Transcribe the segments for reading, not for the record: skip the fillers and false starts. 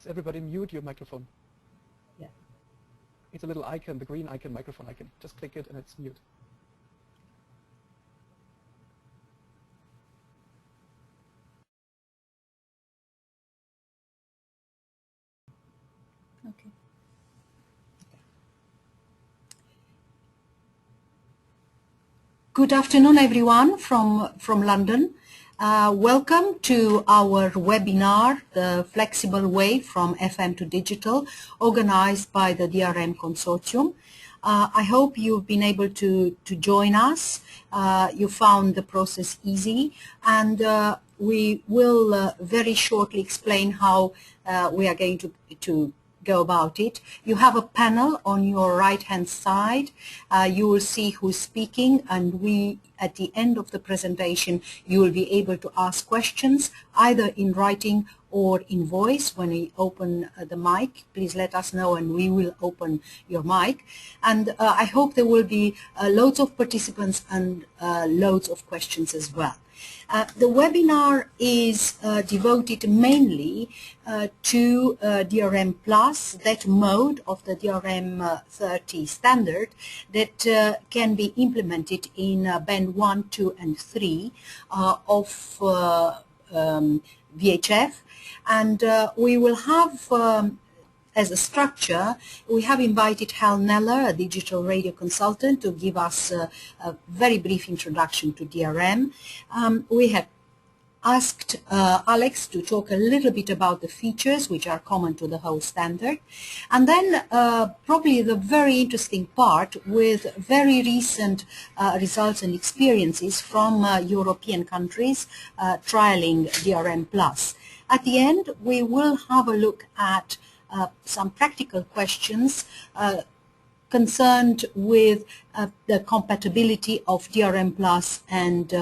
Everybody mute your microphone. Yeah. It's a little icon, the green icon, microphone icon. Just click it and it's mute. Okay. Good afternoon, everyone from London. Welcome to our webinar, The Flexible Way from FM to Digital, organized by the DRM Consortium. I hope you've been able to join us. You found the process easy, and we will very shortly explain how we are going to go about it. You have a panel on your right hand side. You will see who's speaking, and we at the end of the presentation you will be able to ask questions either in writing or in voice. When we open the mic, please let us know and we will open your mic. And I hope there will be loads of participants and loads of questions as well. The webinar is devoted mainly to DRM Plus, that mode of the DRM 30 standard that can be implemented in band 1, 2 and 3 of VHF. And we will have as a structure, we have invited Hal Neller, a digital radio consultant, to give us a very brief introduction to DRM. We have asked Alex to talk a little bit about the features which are common to the whole standard. And then probably the very interesting part with very recent results and experiences from European countries trialing DRM+. At the end, we will have a look at some practical questions concerned with the compatibility of DRM Plus and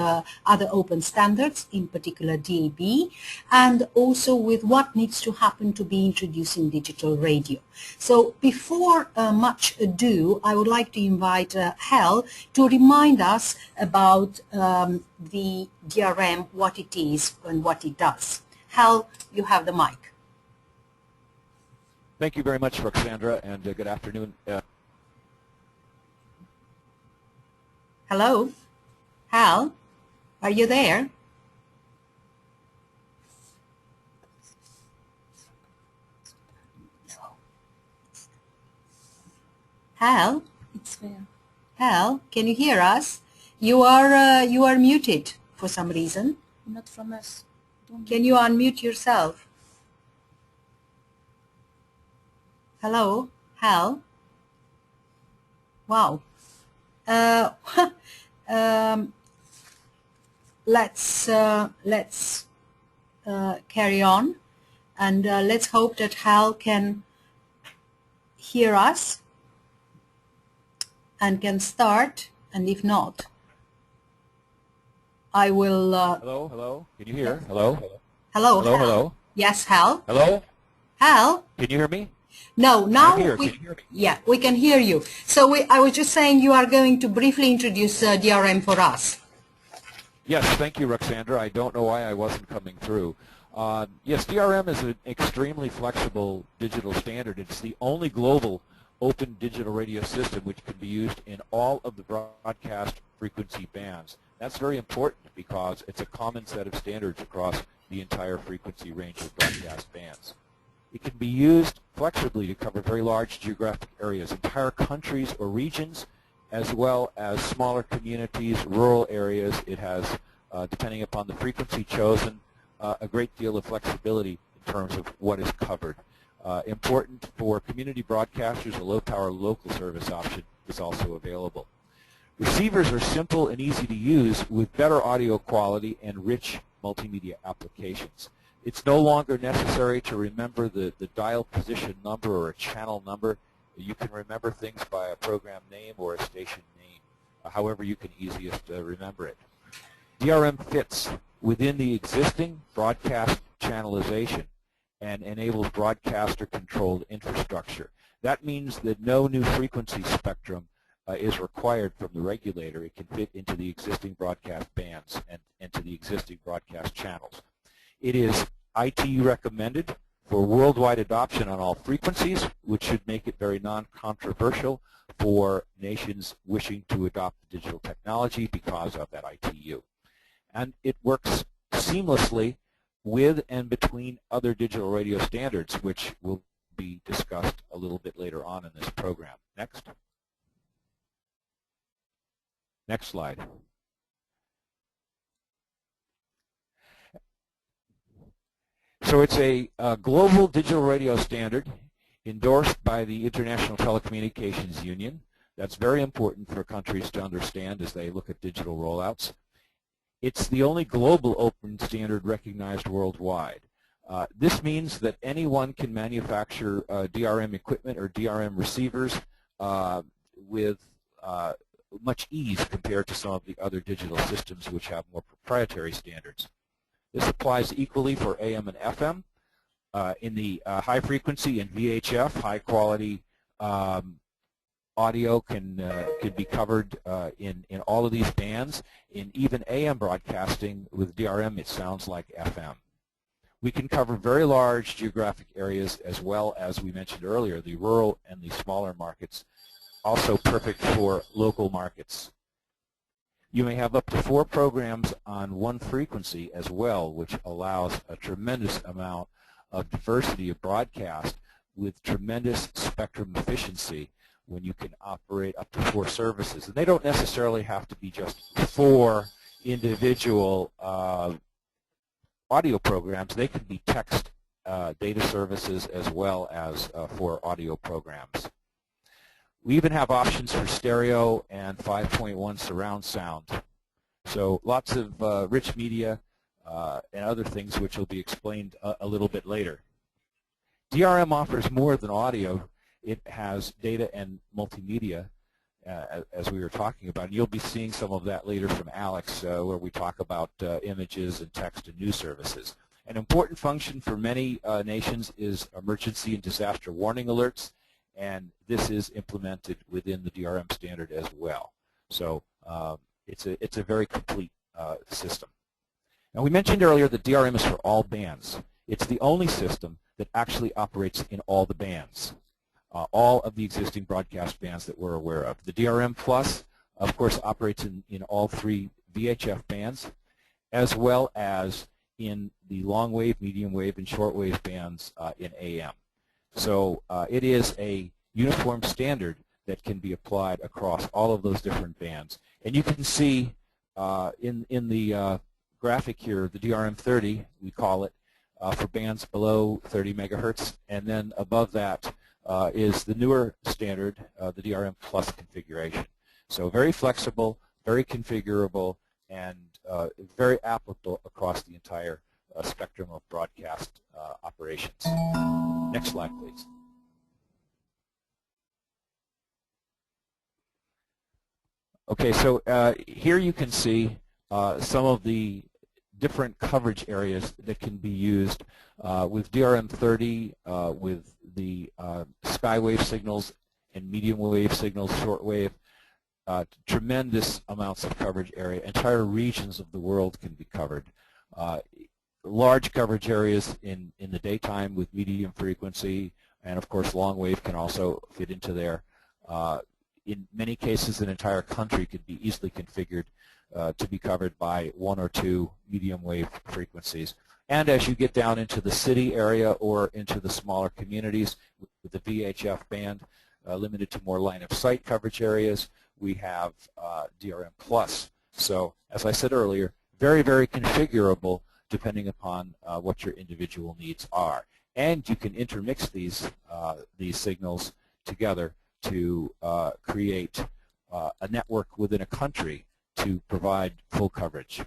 other open standards, in particular DAB, and also with what needs to happen to be introducing digital radio. So before much ado, I would like to invite Hal to remind us about the DRM, what it is and what it does. Hal, you have the mic. Thank you very much, Roxandra, and good afternoon. Hello? Hal? Are you there? Hal? It's fair. Hal, can you hear us? You are muted for some reason. Not from us. Can you unmute yourself? Hello, Hal? Wow. Let's carry on, and let's hope that Hal can hear us and can start, and if not, I will... Hello? Can you hear? Hello? Hello, Hello, Hal. hello? Yes, Hal? Hello? Hal? Can you hear me? No, now I'm here. Can you hear me? Yeah, we can hear you. So I was just saying you are going to briefly introduce DRM for us. Yes, thank you, Roxandra. I don't know why I wasn't coming through. Yes, DRM is an extremely flexible digital standard. It's the only global open digital radio system which can be used in all of the broadcast frequency bands. That's very important because it's a common set of standards across the entire frequency range of broadcast bands. It can be used flexibly to cover very large geographic areas, entire countries or regions, as well as smaller communities, rural areas. It has, depending upon the frequency chosen, a great deal of flexibility in terms of what is covered. Important for community broadcasters, a low-power local service option is also available. Receivers are simple and easy to use with better audio quality and rich multimedia applications. It's no longer necessary to remember the dial position number or a channel number. You can remember things by a program name or a station name, however you can easiest remember it. DRM fits within the existing broadcast channelization and enables broadcaster-controlled infrastructure. That means that no new frequency spectrum is required from the regulator. It can fit into the existing broadcast bands and into the existing broadcast channels. It is ITU recommended for worldwide adoption on all frequencies, which should make it very non-controversial for nations wishing to adopt digital technology because of that ITU. And it works seamlessly with and between other digital radio standards, which will be discussed a little bit later on in this program. Next. Next slide. So it's a global digital radio standard endorsed by the International Telecommunications Union. That's very important for countries to understand as they look at digital rollouts. It's the only global open standard recognized worldwide. This means that anyone can manufacture DRM equipment or DRM receivers with much ease compared to some of the other digital systems which have more proprietary standards. This applies equally for AM and FM. In the high frequency and VHF, high quality audio can be covered in all of these bands. In even AM broadcasting with DRM, it sounds like FM. We can cover very large geographic areas as well as we mentioned earlier, the rural and the smaller markets, also perfect for local markets. You may have up to 4 programs on one frequency as well, which allows a tremendous amount of diversity of broadcast with tremendous spectrum efficiency when you can operate up to 4 services. And they don't necessarily have to be just 4 individual audio programs. They can be text data services as well as for audio programs. We even have options for stereo and 5.1 surround sound. So lots of rich media and other things which will be explained a little bit later. DRM offers more than audio. It has data and multimedia, as we were talking about. And you'll be seeing some of that later from Alex, where we talk about images and text and news services. An important function for many nations is emergency and disaster warning alerts, and this is implemented within the DRM standard as well. So it's a very complete system. Now, we mentioned earlier that DRM is for all bands. It's the only system that actually operates in all the bands, all of the existing broadcast bands that we're aware of. The DRM Plus, of course, operates in all 3 VHF bands, as well as in the long wave, medium wave, and short wave bands in AM. So it is a uniform standard that can be applied across all of those different bands. And you can see in the graphic here, the DRM 30, we call it, for bands below 30 megahertz, and then above that is the newer standard, the DRM Plus configuration. So very flexible, very configurable, and very applicable across the entire spectrum of broadcast operations. Next slide, please. Okay, so here you can see some of the different coverage areas that can be used with DRM 30, with the skywave signals and medium wave signals, shortwave. Tremendous amounts of coverage area. Entire regions of the world can be covered. Large coverage areas in the daytime with medium frequency, and of course long wave can also fit into there. In many cases, an entire country could be easily configured to be covered by 1 or 2 medium wave frequencies. And as you get down into the city area or into the smaller communities with the VHF band, limited to more line of sight coverage areas, we have DRM Plus. So as I said earlier, very, very configurable depending upon what your individual needs are. And you can intermix these signals together to create a network within a country to provide full coverage.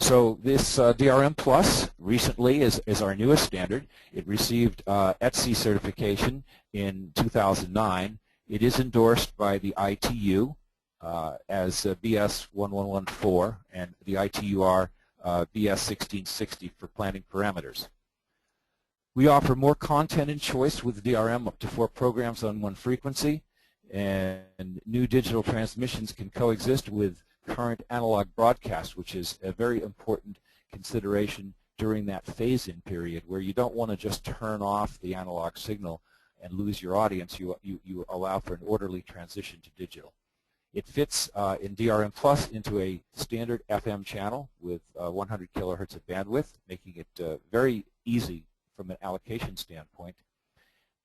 So this DRM Plus recently is our newest standard. It received ETSI certification in 2009. It is endorsed by the ITU as BS 1114 and the ITUR BS 1660 for planning parameters. We offer more content and choice with DRM, up to 4 programs on one frequency, and new digital transmissions can coexist with current analog broadcast, which is a very important consideration during that phase-in period where you don't want to just turn off the analog signal and lose your audience. You allow for an orderly transition to digital. It fits in DRM Plus into a standard FM channel with 100 kilohertz of bandwidth, making it very easy from an allocation standpoint.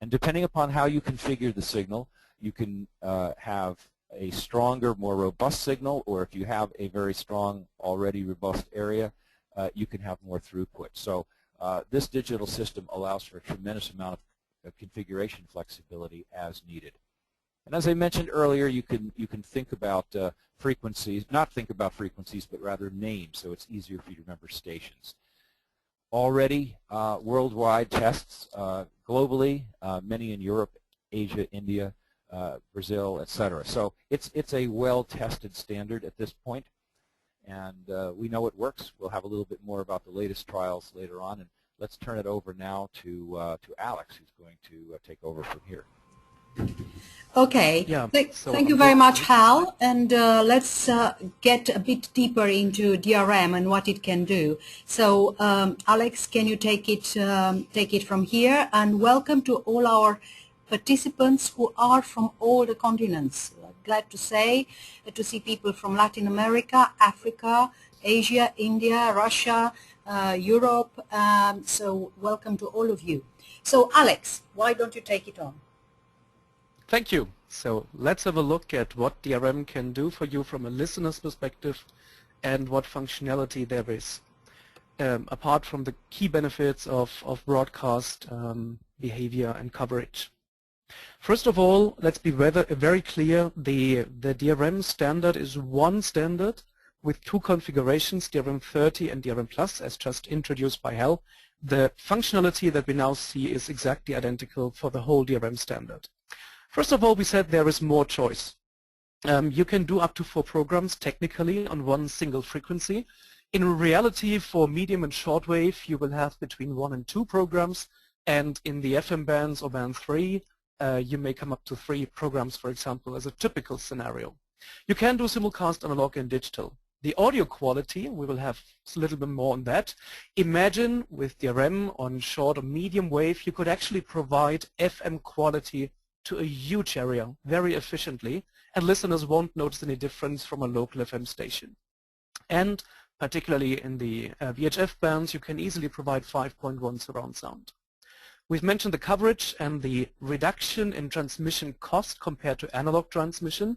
And depending upon how you configure the signal, you can have a stronger, more robust signal, or if you have a very strong, already robust area, you can have more throughput. So this digital system allows for a tremendous amount of configuration flexibility as needed. And as I mentioned earlier, you can think about frequencies, not think about frequencies, but rather names, so it's easier for you to remember stations. Already worldwide tests globally, many in Europe, Asia, India, Brazil, etc. So it's a well-tested standard at this point, and we know it works. We'll have a little bit more about the latest trials later on, and let's turn it over now to Alex, who's going to take over from here. Okay, Yeah, thank you very much, Hal, and let's get a bit deeper into DRM and what it can do. So, Alex, can you take it from here? And welcome to all our participants who are from all the continents. Glad to see people from Latin America, Africa, Asia, India, Russia, Europe. So, welcome to all of you. So, Alex, why don't you take it on? Thank you. So let's have a look at what DRM can do for you from a listener's perspective and what functionality there is, apart from the key benefits of broadcast behavior and coverage. First of all, let's be very clear, the DRM standard is one standard with two configurations, DRM 30 and DRM Plus, as just introduced by Hal. The functionality that we now see is exactly identical for the whole DRM standard. First of all, we said there is more choice. You can do up to 4 programs technically on one single frequency. In reality, for medium and shortwave, you will have between 1 and 2 programs, and in the FM bands or band 3, you may come up to 3 programs, for example, as a typical scenario. You can do simulcast analog and digital. The audio quality, we will have a little bit more on that. Imagine with DRM on short or medium wave, you could actually provide FM quality to a huge area very efficiently, and listeners won't notice any difference from a local FM station. And particularly in the VHF bands, you can easily provide 5.1 surround sound. We've mentioned the coverage and the reduction in transmission cost compared to analog transmission,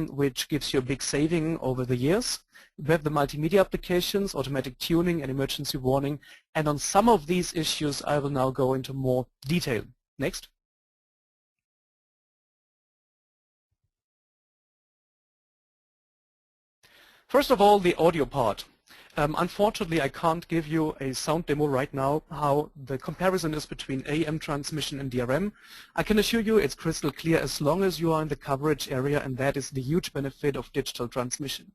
which gives you a big saving over the years. We have the multimedia applications, automatic tuning and emergency warning, and on some of these issues I will now go into more detail. Next. First of all, the audio part. Unfortunately, I can't give you a sound demo right now how the comparison is between AM transmission and DRM. I can assure you it's crystal clear as long as you are in the coverage area, and that is the huge benefit of digital transmission.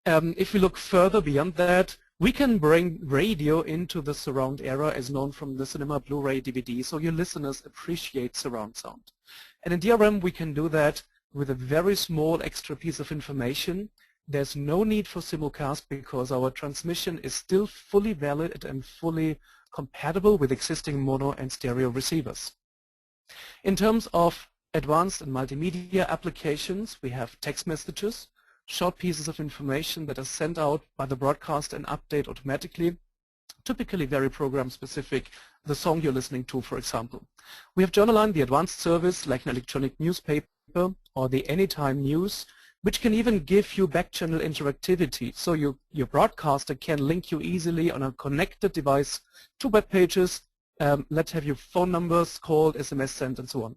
If we look further beyond that, we can bring radio into the surround era as known from the cinema, Blu-ray, DVD, so your listeners appreciate surround sound. And in DRM we can do that with a very small extra piece of information. There's no need for simulcast because our transmission is still fully valid and fully compatible with existing mono and stereo receivers. In terms of advanced and multimedia applications, we have text messages, short pieces of information that are sent out by the broadcaster and update automatically, typically very program specific, the song you're listening to, for example. We have Journaline, the advanced service like an electronic newspaper or the Anytime News, which can even give you back-channel interactivity, so your broadcaster can link you easily on a connected device to web pages, let's have your phone numbers called, SMS sent, and so on.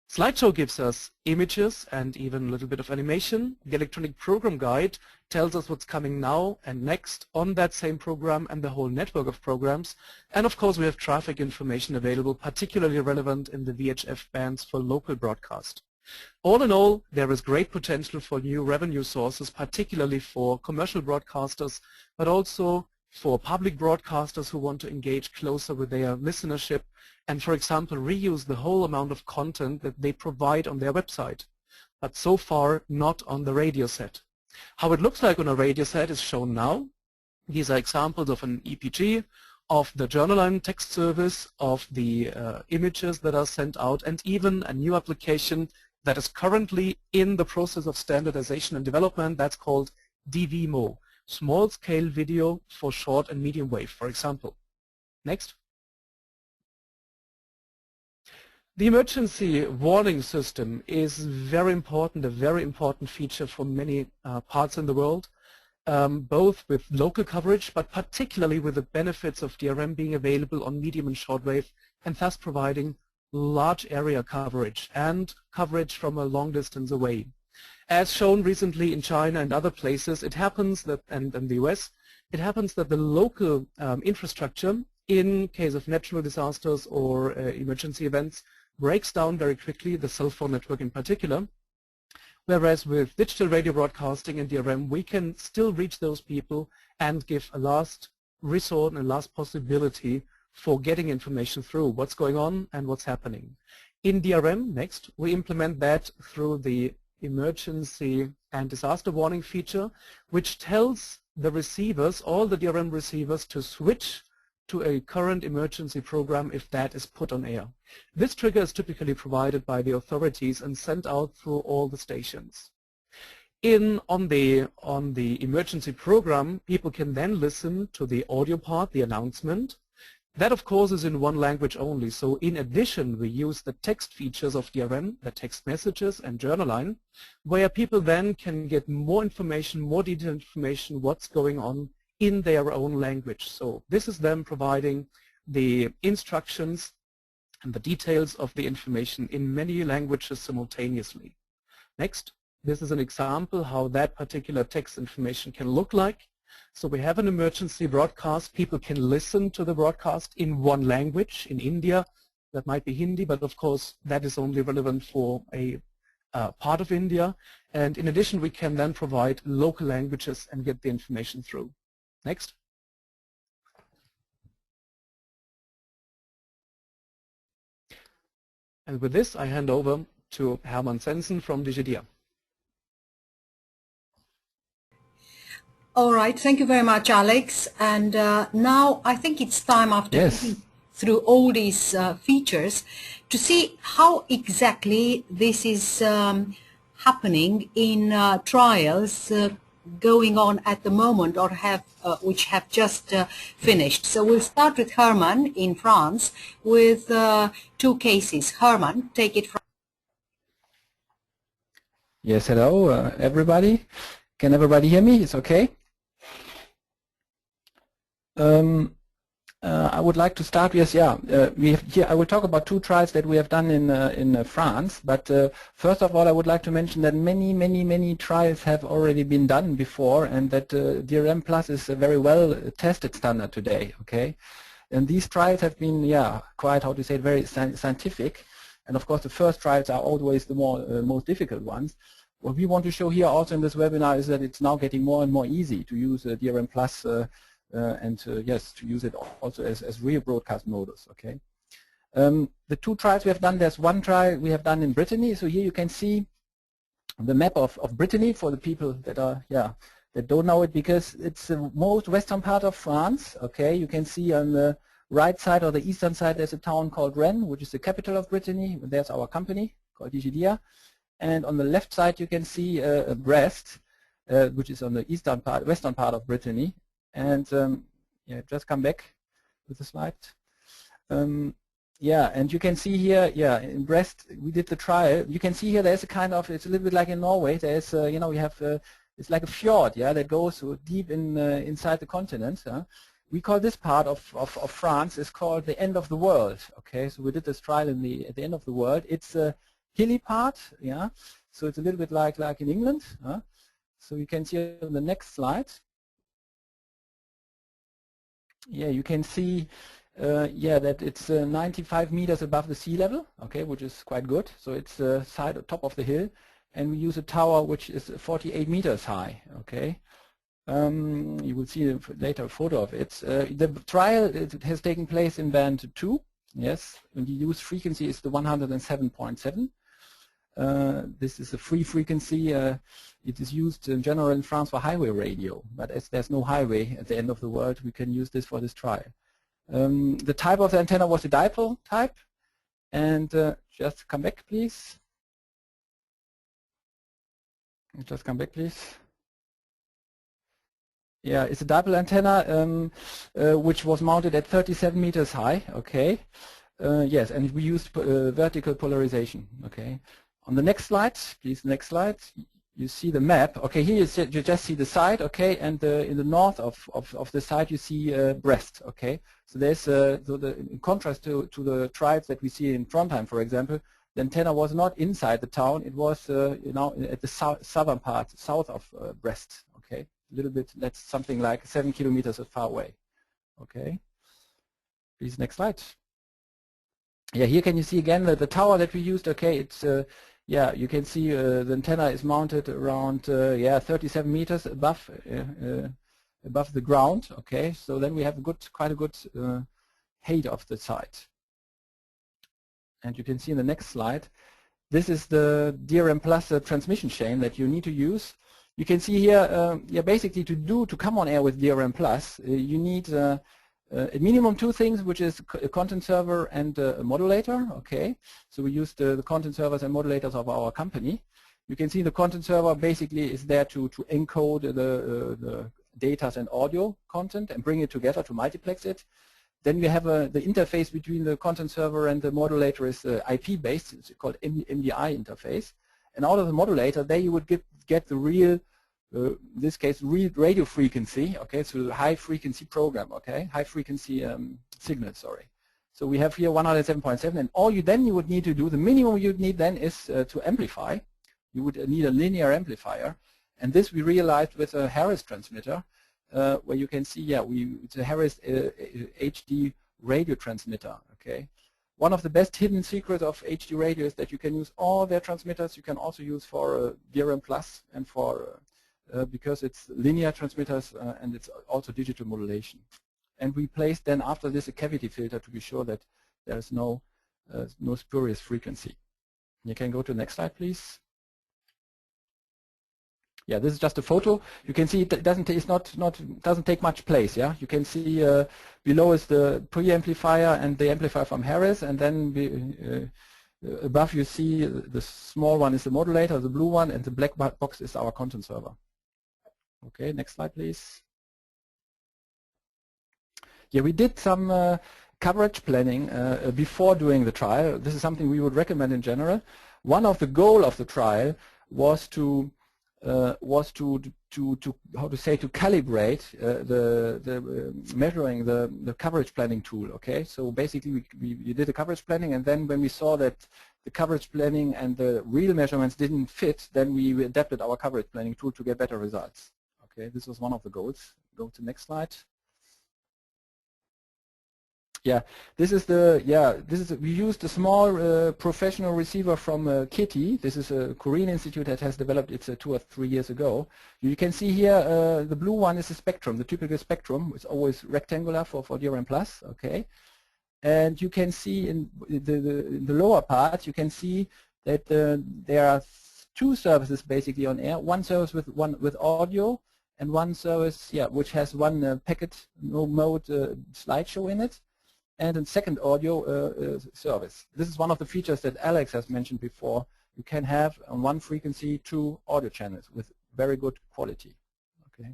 Slideshow gives us images and even a little bit of animation. The electronic program guide tells us what's coming now and next on that same program and the whole network of programs. And of course we have traffic information available, particularly relevant in the VHF bands for local broadcast. All in all, there is great potential for new revenue sources, particularly for commercial broadcasters, but also for public broadcasters who want to engage closer with their listenership and, for example, reuse the whole amount of content that they provide on their website, but so far not on the radio set. How it looks like on a radio set is shown now. These are examples of an EPG, of the journal text service, of the images that are sent out, and even a new application that is currently in the process of standardization and development that's called DVMO, small scale video for short and medium wave, for example. Next. The emergency warning system is very important, a very important feature for many parts in the world, both with local coverage, but particularly with the benefits of DRM being available on medium and shortwave, and thus providing large area coverage and coverage from a long distance away. As shown recently in China and other places, it happens that, and in the US, it happens that the local infrastructure, in case of natural disasters or emergency events, breaks down very quickly, the cell phone network in particular, whereas with digital radio broadcasting and DRM, we can still reach those people and give a last resort and a last possibility for getting information through what's going on and what's happening. In DRM, next, we implement that through the emergency and disaster warning feature, which tells the receivers, all the DRM receivers, to switch to a current emergency program if that is put on air. This trigger is typically provided by the authorities and sent out through all the stations. On the emergency program, people can then listen to the audio part, the announcement. That, of course, is in one language only. So in addition, we use the text features of DRM, the text messages and journal line, where people then can get more information, more detailed information, what's going on in their own language. So this is them providing the instructions and the details of the information in many languages simultaneously. Next, this is an example how that particular text information can look like. So we have an emergency broadcast. People can listen to the broadcast in one language. In India, that might be Hindi, but of course that is only relevant for a part of India. And in addition, we can then provide local languages and get the information through. Next. And with this, I hand over to Hermann Sensen from DigiDia. All right, thank you very much, Alex. And now I think it's time, after looking through all these features, to see how exactly this is happening in trials going on at the moment, or which have just finished. So we'll start with Herman in France with 2 cases. Herman, take it from. Yes, hello everybody. Can everybody hear me? It's okay. I would like to start with, I will talk about 2 trials that we have done in France. But first of all, I would like to mention that many trials have already been done before, and that DRM Plus is a very well tested standard today. Okay, and these trials have been, quite, how to say it, very scientific. And of course, the first trials are always the most difficult ones. What we want to show here also in this webinar is that it's now getting more and more easy to use DRM Plus. Yes, to use it also as real broadcast modus. Okay. The 2 trials we have done, there's one trial we have done in Brittany. So here you can see the map of Brittany for the people that are, that don't know it, because it's the most western part of France. Okay, you can see on the right side or the eastern side there's a town called Rennes, which is the capital of Brittany. There's our company called DigiDia. And on the left side you can see Brest, which is on the western part of Brittany. And just come back with the slide. And you can see here, in Brest we did the trial. You can see here there's a kind of, it's a little bit like in Norway. There's, we have, it's like a fjord, that goes deep inside the continent. We call this part of France is called the end of the world. Okay, so we did this trial at the end of the world. It's a hilly part, So it's a little bit like in England. So you can see on the next slide. You can see that it's 95 meters above the sea level, okay, which is quite good. So it's top of the hill, and we use a tower which is 48 meters high, okay. You will see later a photo of it. The trial has taken place in band 2, yes, and the used frequency is the 107.7. This is a free frequency. It is used in general in France for highway radio, but as there's no highway at the end of the world, we can use this for this trial. The type of the antenna was a dipole type, and just come back, please. Just come back, please. Yeah, it's a dipole antenna which was mounted at 37 meters high. Okay. Yes, and we used vertical polarization. Okay. On the next slide, please, next slide. You see the map. Okay, here you just see the side. Okay, and in the north of the side you see Brest. Okay, so there's in contrast to the tribes that we see in Trondheim, for example. The antenna was not inside the town. It was you know, at the southern part, south of Brest. Okay, a little bit. That's something like 7 kilometers far away. Okay, please, next slide. Yeah, here can you see again the tower that we used. Okay, it's yeah, you can see the antenna is mounted around yeah, 37 meters above above the ground. Okay, so then we have quite a good height of the site. And you can see in the next slide, this is the DRM plus transmission chain that you need to use. You can see here, yeah, basically to come on air with DRM plus, you need at minimum two things, which is a content server and a modulator. Okay, so we used the content servers and modulators of our company. You can see the content server basically is there to encode the data and audio content and bring it together to multiplex it. Then we have the interface between the content server and the modulator is IP based. It's called MDI interface. And out of the modulator, there you would get the real, in this case, real radio frequency. Okay, so high frequency program. Okay, high frequency signal. Sorry. So we have here 107.7, and all you would need to do, the minimum you'd need then is to amplify. You would need a linear amplifier, and this we realized with a Harris transmitter, where you can see, yeah, it's a Harris HD radio transmitter. Okay, one of the best hidden secrets of HD radio is that you can use all their transmitters. You can also use for DRM plus and for because it's linear transmitters and it's also digital modulation. And we placed then after this a cavity filter to be sure that there is no spurious frequency. You can go to the next slide, please. Yeah, this is just a photo. You can see it doesn't take much place. Yeah, you can see below is the preamplifier and the amplifier from Harris, and then above you see the small one is the modulator, the blue one, and the black box is our content server. Okay, next slide, please. Yeah, we did some coverage planning before doing the trial. This is something we would recommend in general. One of the goals of the trial was to how to say, to calibrate measuring the coverage planning tool. Okay, so basically we did a coverage planning, and then when we saw that the coverage planning and the real measurements didn't fit, then we adapted our coverage planning tool to get better results. Okay, this was one of the goals. Go to the next slide. Yeah, this is we used a small professional receiver from Kitty. This is a Korean institute that has developed it 2 or 3 years ago. You can see here the blue one is a spectrum, the typical spectrum. It's always rectangular for DRM plus. Okay, and you can see in the lower part, you can see that there are 2 services basically on air. One service with audio, and one service, yeah, which has one packet mode slideshow in it, and a second audio service. This is one of the features that Alex has mentioned before. You can have on one frequency 2 audio channels with very good quality. Okay.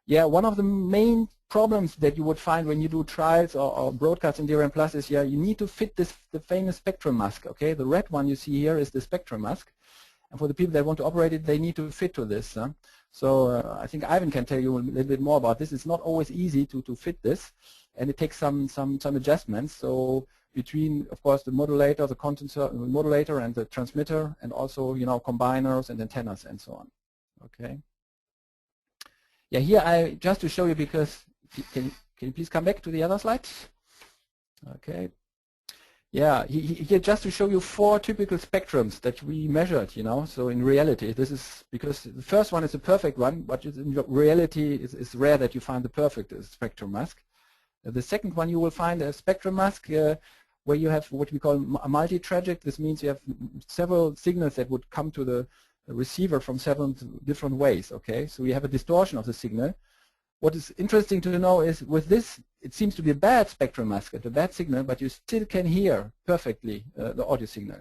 Yeah, one of the main problems that you would find when you do trials or broadcasts in DRM Plus is, yeah, you need to fit the famous spectrum mask. Okay, the red one you see here is the spectrum mask, and for the people that want to operate it, they need to fit to this. So I think Ivan can tell you a little bit more about this. It's not always easy to fit this, and it takes some adjustments. So between, of course, the modulator, the content modulator, and the transmitter, and also, you know, combiners and antennas and so on. Okay. Yeah, here just to show you, because can you please come back to the other slides? Okay. Yeah, here just to show you 4 typical spectrums that we measured, you know. So in reality, this is because the first one is a perfect one, but in reality it's rare that you find the perfect spectrum mask. The second one, you will find a spectrum mask where you have what we call a multi-tragic. This means you have several signals that would come to the receiver from several different ways. Okay, so we have a distortion of the signal. What is interesting to know is with this, it seems to be a bad spectrum musket, a bad signal, but you still can hear perfectly the audio signal.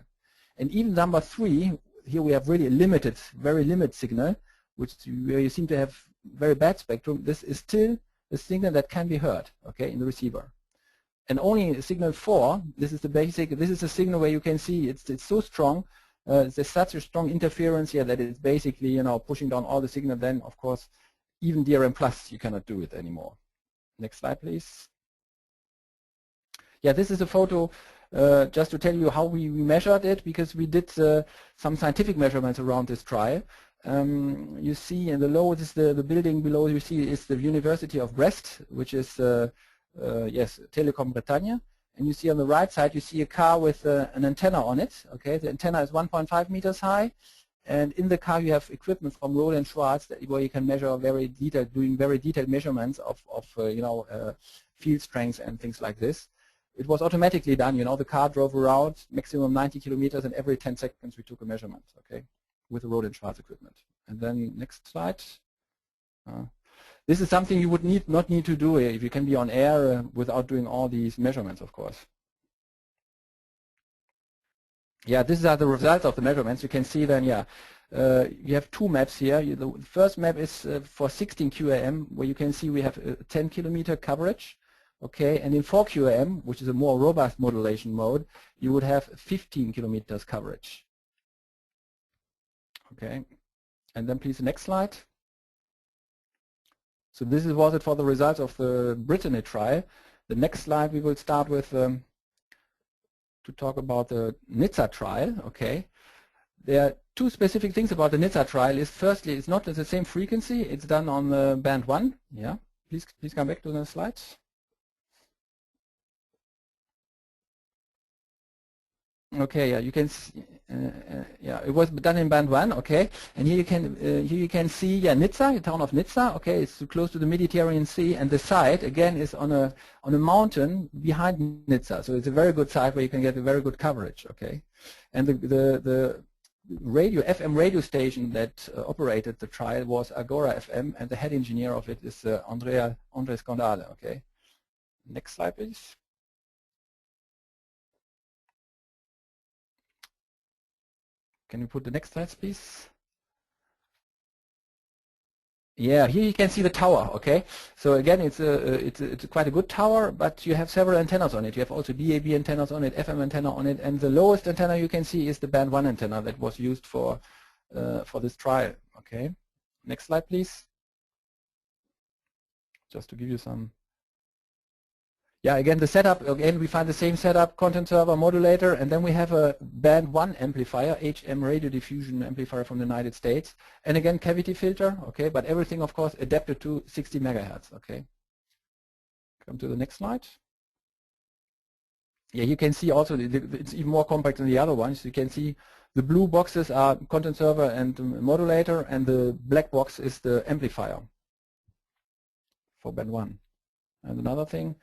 And even number 3, here we have really a limited, very limited signal, where you seem to have very bad spectrum. This is still a signal that can be heard, okay, in the receiver. And only signal 4, this is the basic, this is a signal where you can see it's so strong, there's such a strong interference here that it's basically, you know, pushing down all the signal. Then, of course, even DRM plus, you cannot do it anymore. Next slide, please. Yeah, this is a photo just to tell you how we measured it, because we did some scientific measurements around this trial. You see in the low, this is the building below, you see is the University of Brest, which is, yes, Telecom Bretagne. And you see on the right side, you see a car with an antenna on it. Okay, the antenna is 1.5 meters high. And in the car you have equipment from Rohde & Schwarz where you can measure very detailed, doing very detailed measurements of you know, field strength and things like this. It was automatically done, you know, the car drove around maximum 90 kilometers, and every 10 seconds we took a measurement, okay, with the Rohde & Schwarz equipment. And then next slide. This is something you would not need to do if you can be on air without doing all these measurements, of course. Yeah, these are the results of the measurements. You can see then, yeah, you have 2 maps here. The first map is for 16 QAM, where you can see we have a 10 kilometer coverage. Okay, and in 4 QAM, which is a more robust modulation mode, you would have 15 kilometers coverage. Okay, and then please the next slide. So this was it for the results of the Brittany trial. The next slide we will start with to talk about the Nizza trial. Okay, there are 2 specific things about the Nizza trial. Is firstly, it's not at the same frequency. It's done on band 1. Yeah, please come back to the slides. Okay, yeah, you can see, yeah, it was done in band 1, okay, and here you can see, yeah, Nizza, the town of Nizza, okay, it's close to the Mediterranean Sea, and the site again is on a mountain behind Nizza, so it's a very good site where you can get a very good coverage, okay, and the radio FM radio station that operated the trial was Agora FM, and the head engineer of it is André Scandale, okay. Next slide, please. Can you put the next slide, please? Yeah, here you can see the tower. Okay, so again, it's quite a good tower, but you have several antennas on it. You have also DAB antennas on it, FM antenna on it, and the lowest antenna you can see is the band 1 antenna that was used for this trial. Okay, next slide, please. Just to give you some. Yeah, again, the setup, again, we find the same setup, content server, modulator, and then we have a band 1 amplifier, HM radio diffusion amplifier from the United States, and again, cavity filter, okay, but everything, of course, adapted to 60 megahertz, okay. Come to the next slide. Yeah, you can see also, it's even more compact than the other ones. You can see the blue boxes are content server and modulator, and the black box is the amplifier for band 1. And another thing,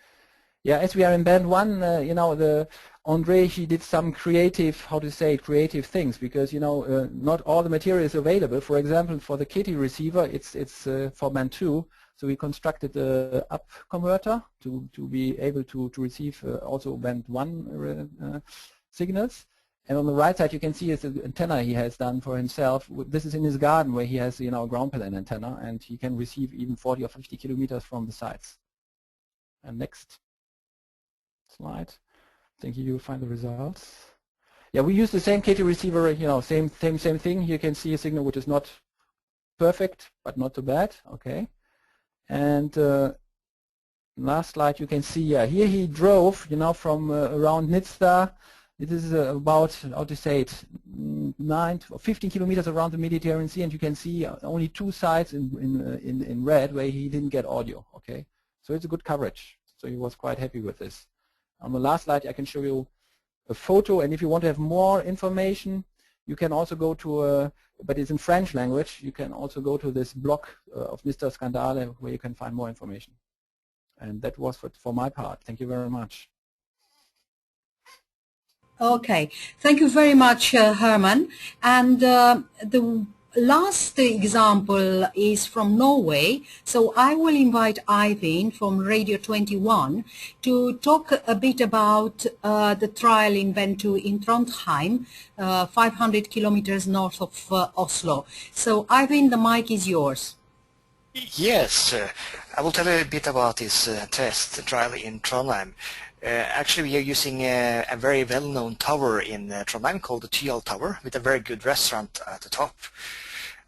yeah, as we are in band 1, you know, André, he did some creative, how to say, creative things, because, you know, not all the material is available. For example, for the Kitty receiver, it's for band 2, so we constructed the up converter to be able to receive also band 1 signals. And on the right side, you can see it's an antenna he has done for himself. This is in his garden where he has, you know, a ground plane antenna, and he can receive even 40 or 50 kilometers from the sites. And next slide. I think you'll find the results. Yeah, we use the same KT receiver, you know, same thing. Here you can see a signal which is not perfect, but not too bad. Okay. And last slide, you can see, yeah, here he drove, you know, from around Nizza. It is about, how to say it, 9 or 15 kilometers around the Mediterranean Sea, and you can see only 2 sites in red where he didn't get audio. Okay. So it's a good coverage. So he was quite happy with this. On the last slide, I can show you a photo, and if you want to have more information, you can also go to, but it's in French language, you can also go to this blog of Mr. Scandale, where you can find more information. And that was for my part. Thank you very much. Okay, thank you very much, Herman. And the last example is from Norway. So I will invite Eivind from Radio 21 to talk a bit about the trial in Ventu in Trondheim, 500 kilometers north of Oslo. So Eivind, the mic is yours. Yes, I will tell you a bit about this test trial in Trondheim. Actually, we are using a very well-known tower in Trondheim called the Tyholt Tower, with a very good restaurant at the top.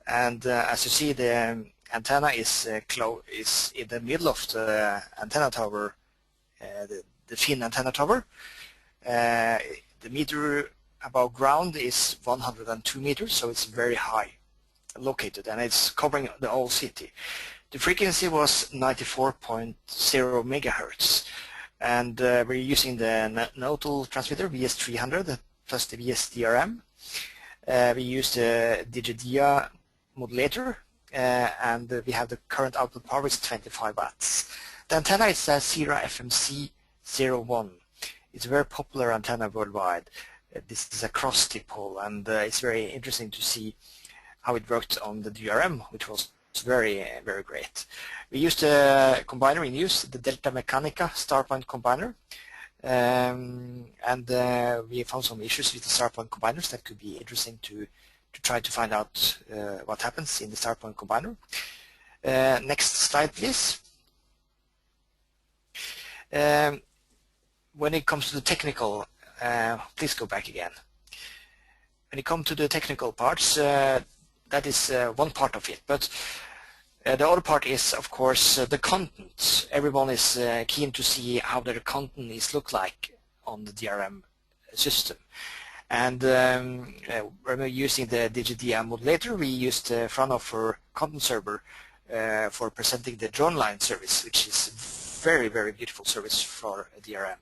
And as you see, the antenna is in the middle of the antenna tower, the thin antenna tower. The meter above ground is 102 meters, so it's very high located, and it's covering the whole city. The frequency was 94.0 megahertz, and we're using the nodal transmitter VS300 plus the VS DRM. We use the DigiDia modulator, and we have the current output power is 25 watts. The antenna is a Sierra FMC01. It's a very popular antenna worldwide. This is a cross-dipole, and it's very interesting to see how it worked on the DRM, which was very, very great. We used a combiner in use, the Delta Mechanica Starpoint combiner, and we found some issues with the Starpoint combiners that could be interesting to try to find out what happens in the Starpoint combiner. Next slide, please. When it comes to the technical, please go back again. When it comes to the technical parts, that is one part of it, but the other part is, of course, the content. Everyone is keen to see how the content is look like on the DRM system. And when we're using the DigiDia modulator, we used the Fraunhofer content server for presenting the DRM service, which is very, very beautiful service for DRM.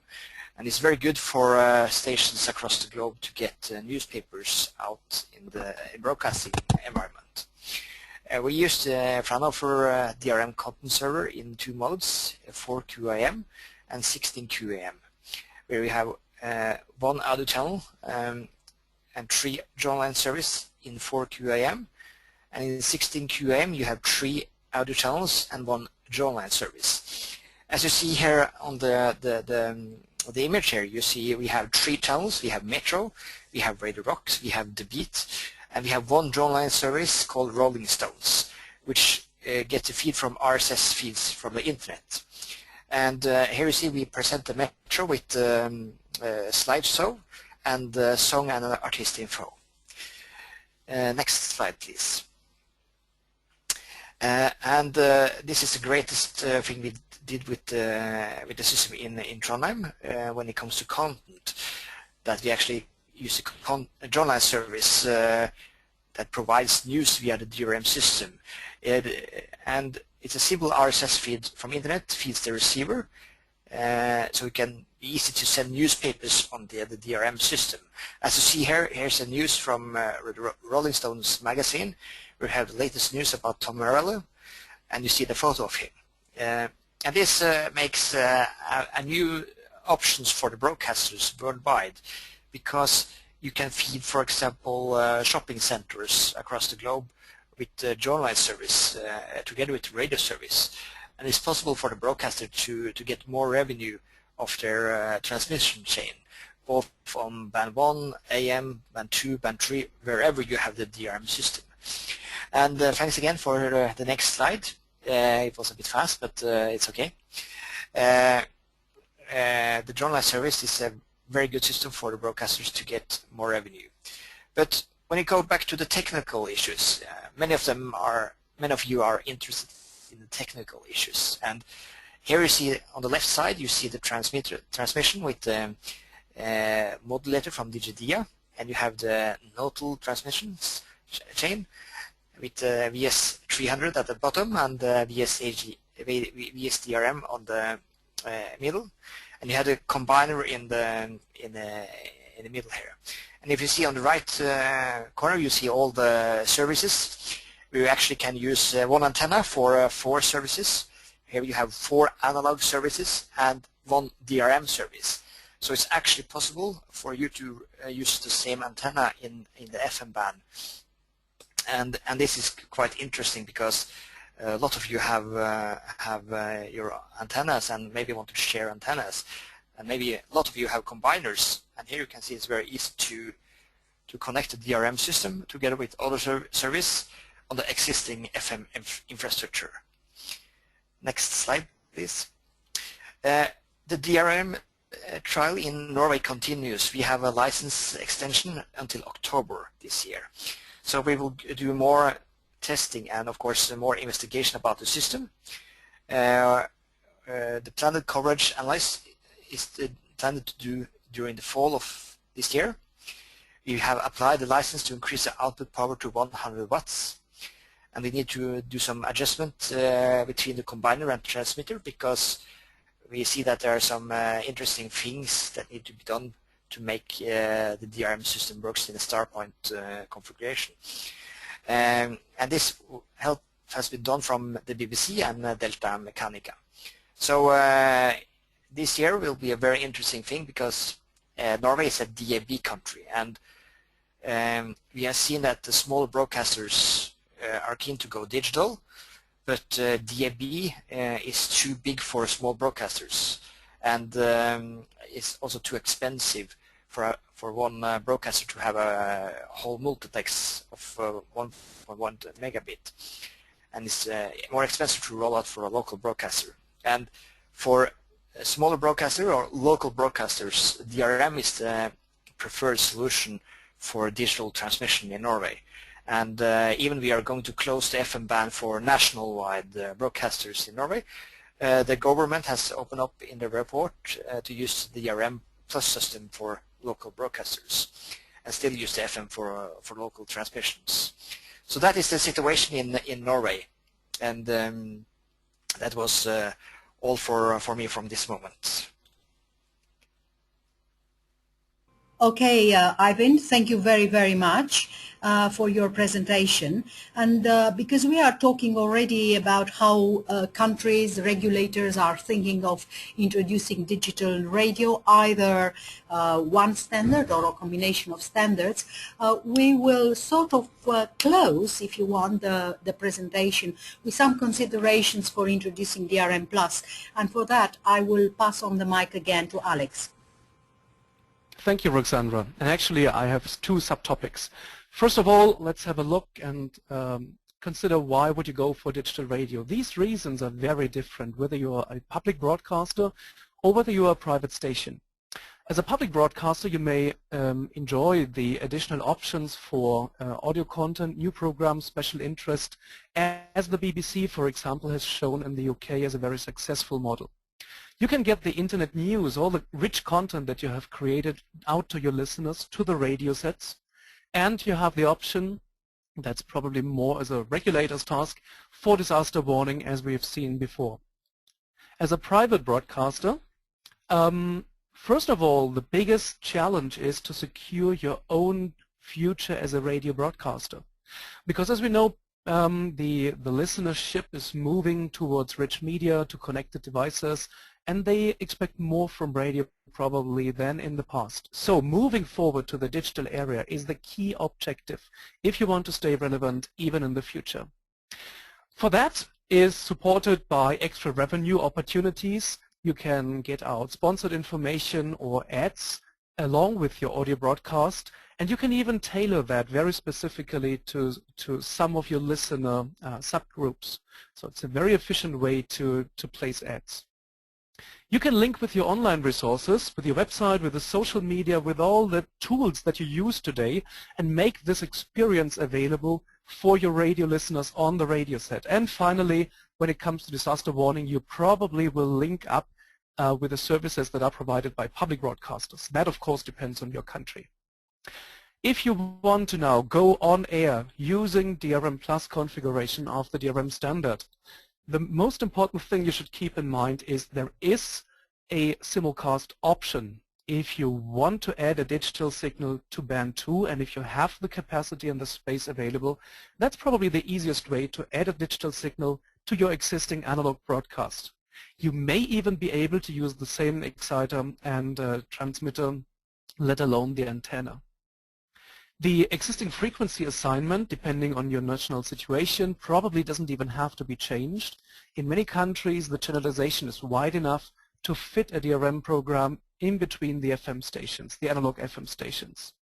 And it's very good for stations across the globe to get newspapers out in the broadcasting environment. We used Fraunhofer DRM content server in two modes, 4 QAM and 16 QAM, where we have one audio channel and 3 drone service in 4 QAM, and in 16 QAM you have 3 audio channels and 1 drone service. As you see here on the image here, you see we have 3 channels. We have Metro, we have Radio Rocks, we have The Beat, and we have 1 drone service called Rolling Stones, which gets a feed from RSS feeds from the internet. And here you see we present the Metro with slideshow and song and artist info. Next slide, please. This is the greatest thing we did with the system in Trondheim when it comes to content, that we actually use a Trondheim service that provides news via the DRM system. And it's a simple RSS feed from internet, feeds the receiver, so it can be easy to send newspapers on the DRM system. As you see here, here's the news from Rolling Stones magazine. We have the latest news about Tom Morello, and you see the photo of him. And this makes a new options for the broadcasters worldwide, because you can feed, for example, shopping centers across the globe with journal service together with radio service, and it's possible for the broadcaster to get more revenue of their transmission chain, both from band 1, AM, band 2, band 3, wherever you have the DRM system. And thanks again for the next slide. It was a bit fast, but it's okay. The journal service is a very good system for the broadcasters to get more revenue. But when you go back to the technical issues, many of you are interested in the technical issues. And here you see on the left side, you see the transmission with the modulator from DigiDia, and you have the nodal transmissions chain with VS300 at the bottom and VS-DRM on the middle, and you have the combiner in the middle here. And if you see on the right corner, you see all the services. We actually can use one antenna for 4 services. Here you have 4 analog services and 1 DRM service. So it's actually possible for you to use the same antenna in the FM band. And this is quite interesting because a lot of you have your antennas and maybe want to share antennas, and maybe a lot of you have combiners. And here you can see it's very easy to connect the DRM system together with other service on the existing FM infrastructure. Next slide, please. The DRM trial in Norway continues. We have a license extension until October this year. So we will do more testing and, of course, more investigation about the system. The planned coverage analysis is planned to do during the fall of this year. We have applied the license to increase the output power to 100 watts. And we need to do some adjustment between the combiner and transmitter, because we see that there are some interesting things that need to be done to make the DRM system works in the Starpoint configuration. And this help has been done from the BBC and Delta Mechanica. So this year will be a very interesting thing, because Norway is a DAB country, and we have seen that the smaller broadcasters are keen to go digital, but DAB is too big for small broadcasters, and it's also too expensive for one broadcaster to have a whole multiplex of 1.1 megabit, and it's more expensive to roll out for a local broadcaster. And for a smaller broadcaster or local broadcasters, DRM is the preferred solution for digital transmission in Norway. And even we are going to close the FM band for national-wide broadcasters in Norway. The government has opened up in the report to use the DRM Plus system for local broadcasters, and still use the FM for local transmissions. So that is the situation in Norway, and that was all for me from this moment. Okay, Ivan, thank you very, very much for your presentation. And because we are talking already about how countries, regulators are thinking of introducing digital radio, either one standard or a combination of standards, we will sort of close, if you want, the presentation with some considerations for introducing DRM+. And for that, I will pass on the mic again to Alex. Thank you, Roxandra. And actually, I have two subtopics. First of all, let's have a look and consider why would you go for digital radio. These reasons are very different, whether you are a public broadcaster or whether you are a private station. As a public broadcaster, you may enjoy the additional options for audio content, new programs, special interest, as the BBC, for example, has shown in the UK as a very successful model. You can get the internet news, all the rich content that you have created out to your listeners, to the radio sets, and you have the option, that's probably more as a regulator's task, for disaster warning, as we have seen before. As a private broadcaster, first of all, the biggest challenge is to secure your own future as a radio broadcaster. Because as we know, the listenership is moving towards rich media, to connected devices, and they expect more from radio probably than in the past. So moving forward to the digital area is the key objective if you want to stay relevant even in the future. For that is supported by extra revenue opportunities. You can get out sponsored information or ads along with your audio broadcast, and you can even tailor that very specifically to some of your listener subgroups. So it's a very efficient way to place ads. You can link with your online resources, with your website, with the social media, with all the tools that you use today, and make this experience available for your radio listeners on the radio set. And finally, when it comes to disaster warning, you probably will link up with the services that are provided by public broadcasters. That, of course, depends on your country. If you want to now go on air using DRM Plus configuration of the DRM standard, the most important thing you should keep in mind is there is a simulcast option if you want to add a digital signal to band 2, and if you have the capacity and the space available, that's probably the easiest way to add a digital signal to your existing analog broadcast. You may even be able to use the same exciter and transmitter, let alone the antenna. The existing frequency assignment, depending on your national situation, probably doesn't even have to be changed. In many countries, the channelization is wide enough to fit a DRM program in between the FM stations, the analog FM stations.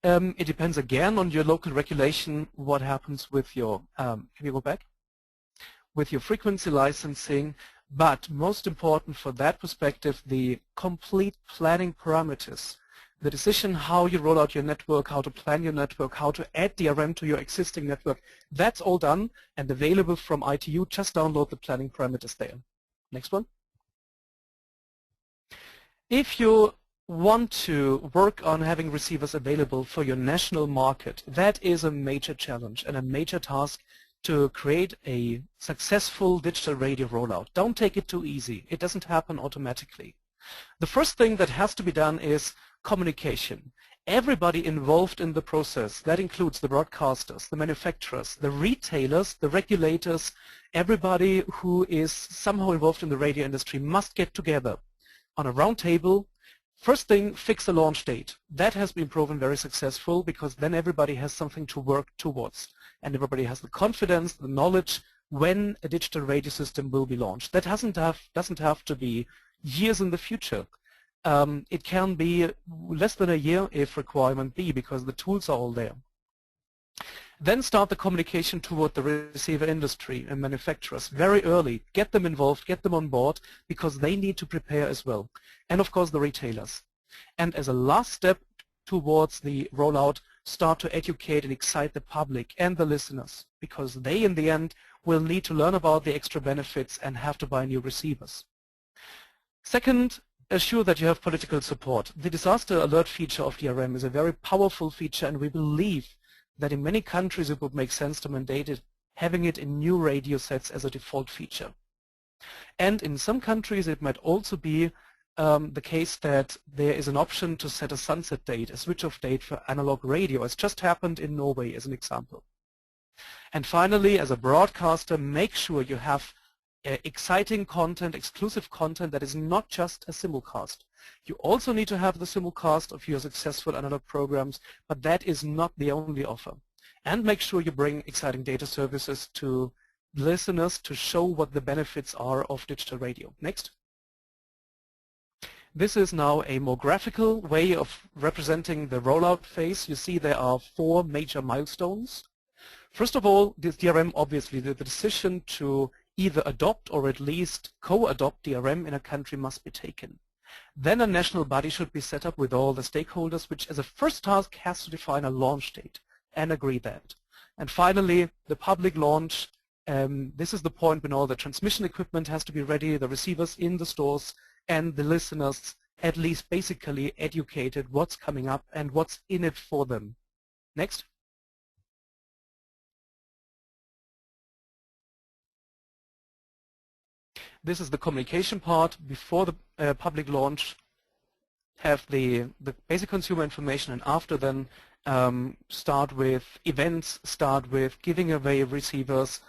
It depends again on your local regulation, what happens with your, can you go back? With your frequency licensing, but most important for that perspective, the complete planning parameters. The decision how you roll out your network, how to plan your network, how to add DRM to your existing network, that's all done and available from ITU. Just download the planning parameters there. Next one. If you want to work on having receivers available for your national market, that is a major challenge and a major task to create a successful digital radio rollout. Don't take it too easy. It doesn't happen automatically. The first thing that has to be done is communication. Everybody involved in the process, that includes the broadcasters, the manufacturers, the retailers, the regulators, everybody who is somehow involved in the radio industry must get together on a round table. First thing, fix a launch date. That has been proven very successful because then everybody has something to work towards and everybody has the confidence, the knowledge when a digital radio system will be launched. That doesn't have to be years in the future. It can be less than a year if requirement be, because the tools are all there. Then start the communication toward the receiver industry and manufacturers very early. Get them involved, get them on board, because they need to prepare as well. And of course the retailers. And as a last step towards the rollout, start to educate and excite the public and the listeners, because they in the end will need to learn about the extra benefits and have to buy new receivers. Second, assure that you have political support. The disaster alert feature of DRM is a very powerful feature, and we believe that in many countries it would make sense to mandate it, having it in new radio sets as a default feature. And in some countries it might also be the case that there is an option to set a sunset date, a switch-off date for analog radio, as just happened in Norway as an example. And finally, as a broadcaster, make sure you have exciting content, exclusive content that is not just a simulcast. You also need to have the simulcast of your successful analog programs, but that is not the only offer. And make sure you bring exciting data services to listeners to show what the benefits are of digital radio. Next. This is now a more graphical way of representing the rollout phase. You see there are 4 major milestones. First of all, this DRM, obviously, the decision to either adopt or at least co-adopt DRM in a country must be taken. Then a national body should be set up with all the stakeholders, which as a first task has to define a launch date and agree that. And finally, the public launch. This is the point when all the transmission equipment has to be ready, the receivers in the stores, and the listeners at least basically educated what's coming up and what's in it for them. Next. This is the communication part. Before the public launch, have the basic consumer information, and after then start with events, start with giving away receivers,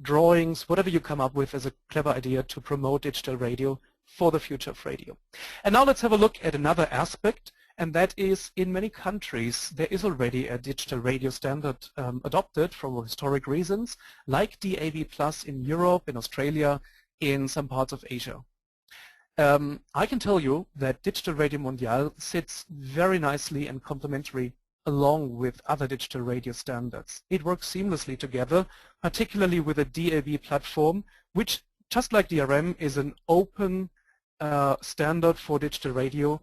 drawings, whatever you come up with as a clever idea to promote digital radio for the future of radio. And now let's have a look at another aspect, and that is in many countries there is already a digital radio standard adopted for historic reasons, like DAB+ in Europe, in Australia, in some parts of Asia. I can tell you that Digital Radio Mondiale sits very nicely and complementary along with other digital radio standards. It works seamlessly together, particularly with a DAB platform, which, just like DRM, is an open standard for digital radio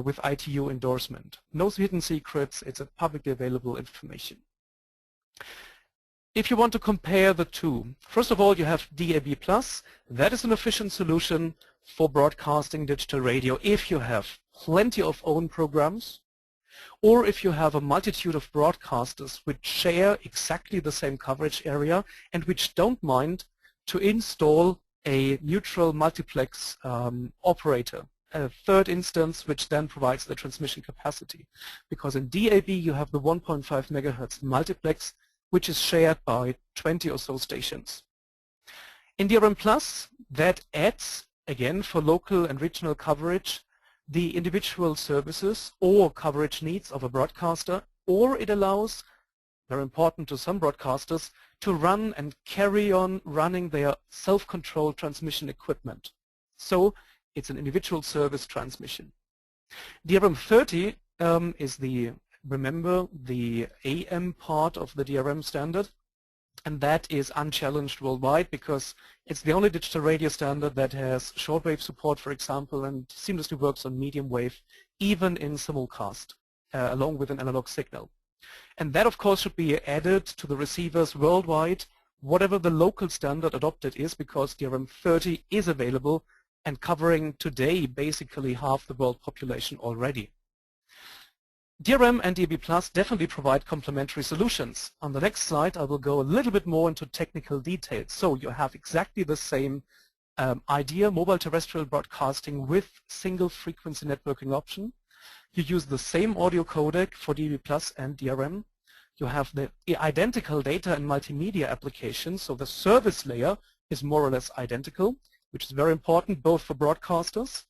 with ITU endorsement. No hidden secrets, it's a publicly available information. If you want to compare the two, first of all you have DAB+. That is an efficient solution for broadcasting digital radio if you have plenty of own programs, or if you have a multitude of broadcasters which share exactly the same coverage area and which don't mind to install a neutral multiplex operator, a third instance which then provides the transmission capacity. Because in DAB you have the 1.5 megahertz multiplex, which is shared by 20 or so stations. In DRM Plus, that adds, again, for local and regional coverage, the individual services or coverage needs of a broadcaster, or it allows, very important to some broadcasters, to run and carry on running their self-controlled transmission equipment. So it's an individual service transmission. DRM 30 is remember, the AM part of the DRM standard, and that is unchallenged worldwide because it's the only digital radio standard that has shortwave support, for example, and seamlessly works on medium wave, even in simulcast, along with an analog signal. And that, of course, should be added to the receivers worldwide, whatever the local standard adopted is, because DRM 30 is available and covering today basically half the world population already. DRM and DAB+ definitely provide complementary solutions. On the next slide, I will go a little bit more into technical details. So you have exactly the same idea, mobile terrestrial broadcasting with single frequency networking option. You use the same audio codec for DAB+ and DRM. You have the identical data and multimedia applications, so the service layer is more or less identical, which is very important both for broadcasters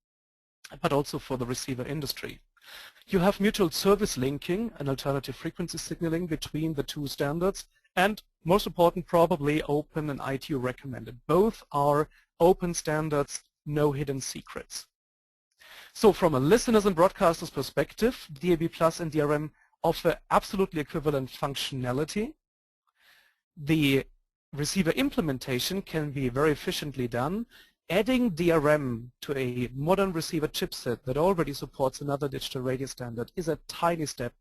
but also for the receiver industry. You have mutual service linking and alternative frequency signaling between the two standards, and most important, probably open and ITU recommended. Both are open standards, no hidden secrets. So from a listeners and broadcasters perspective, DAB+ and DRM offer absolutely equivalent functionality. The receiver implementation can be very efficiently done. Adding DRM to a modern receiver chipset that already supports another digital radio standard is a tiny step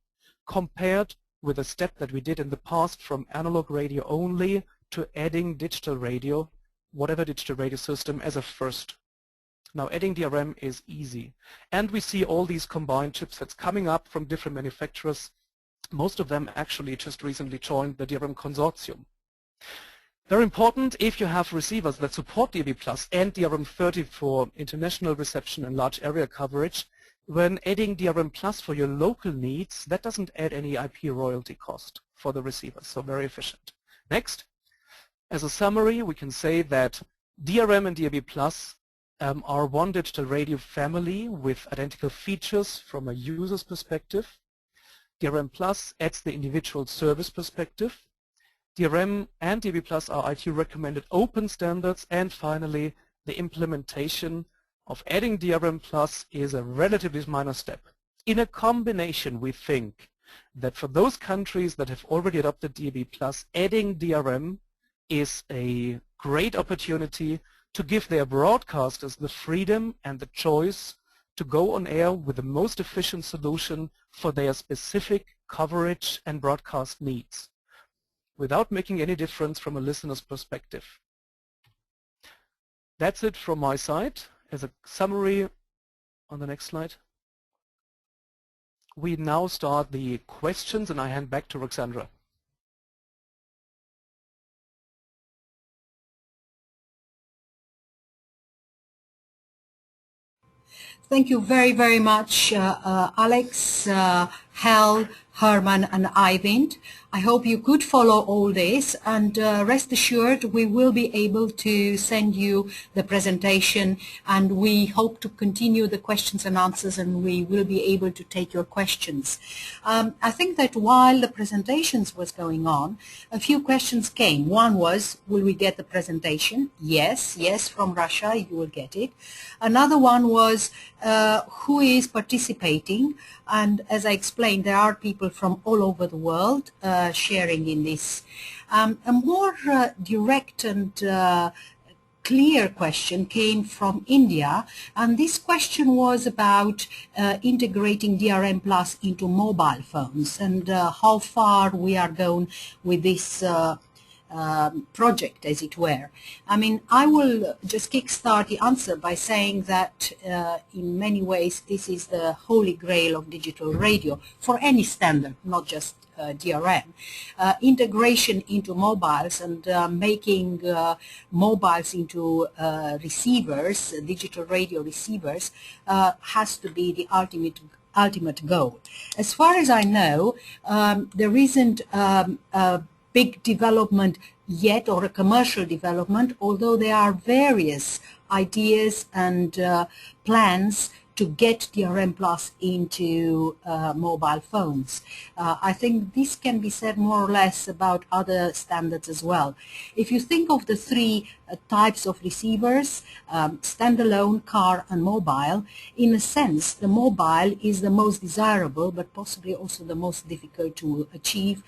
compared with a step that we did in the past from analog radio only to adding digital radio, whatever digital radio system, as a first. Now adding DRM is easy, and we see all these combined chipsets coming up from different manufacturers. Most of them actually just recently joined the DRM consortium. Very important, if you have receivers that support DAB+ and DRM 30 for international reception and large area coverage, when adding DRM+ for your local needs, that doesn't add any IP royalty cost for the receivers, so very efficient. Next, as a summary, we can say that DRM and DAB+ are one digital radio family with identical features from a user's perspective. DRM+ adds the individual service perspective. DRM and DAB+ are ITU recommended open standards, and finally the implementation of adding DRM+ is a relatively minor step. In a combination, we think that for those countries that have already adopted DAB+, adding DRM is a great opportunity to give their broadcasters the freedom and the choice to go on air with the most efficient solution for their specific coverage and broadcast needs, without making any difference from a listener's perspective. That's it from my side. As a summary, on the next slide, we now start the questions, and I hand back to Roxandra. Thank you very, very much, Alex, Hal, Herman, and Eivind. I hope you could follow all this, and rest assured we will be able to send you the presentation, and we hope to continue the questions and answers, and we will be able to take your questions. I think that while the presentations was going on, a few questions came. One was, will we get the presentation? Yes, yes, from Russia, you will get it. Another one was, who is participating? And as I explained, there are people from all over the world sharing in this. A more direct and clear question came from India, and this question was about integrating DRM Plus into mobile phones, and how far we are going with this project, as it were. I mean, I will just kickstart the answer by saying that in many ways this is the holy grail of digital radio for any standard, not just DRM. Integration into mobiles and making mobiles into receivers, digital radio receivers, has to be the ultimate goal. As far as I know, there isn't big development yet, or a commercial development, although there are various ideas and plans to get DRM Plus into mobile phones. I think this can be said more or less about other standards as well. If you think of the three types of receivers, standalone, car and mobile, in a sense the mobile is the most desirable but possibly also the most difficult to achieve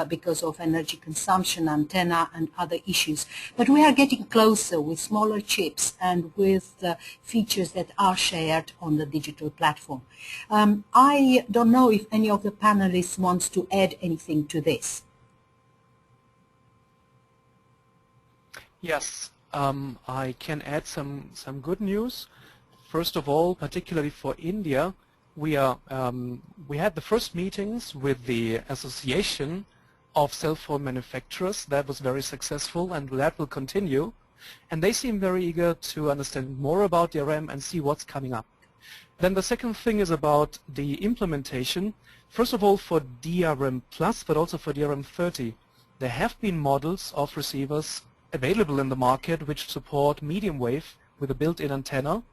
because of energy consumption, antenna and other issues. But we are getting closer with smaller chips and with features that are shared on the digital platform. I don't know if any of the panelists wants to add anything to this. Yes, I can add some good news. First of all, particularly for India, we had the first meetings with the Association of Cell Phone Manufacturers. That was very successful, and that will continue. And they seem very eager to understand more about DRM and see what's coming up. Then the second thing is about the implementation. First of all, for DRM Plus, but also for DRM 30, there have been models of receivers available in the market which support medium wave with a built-in antenna,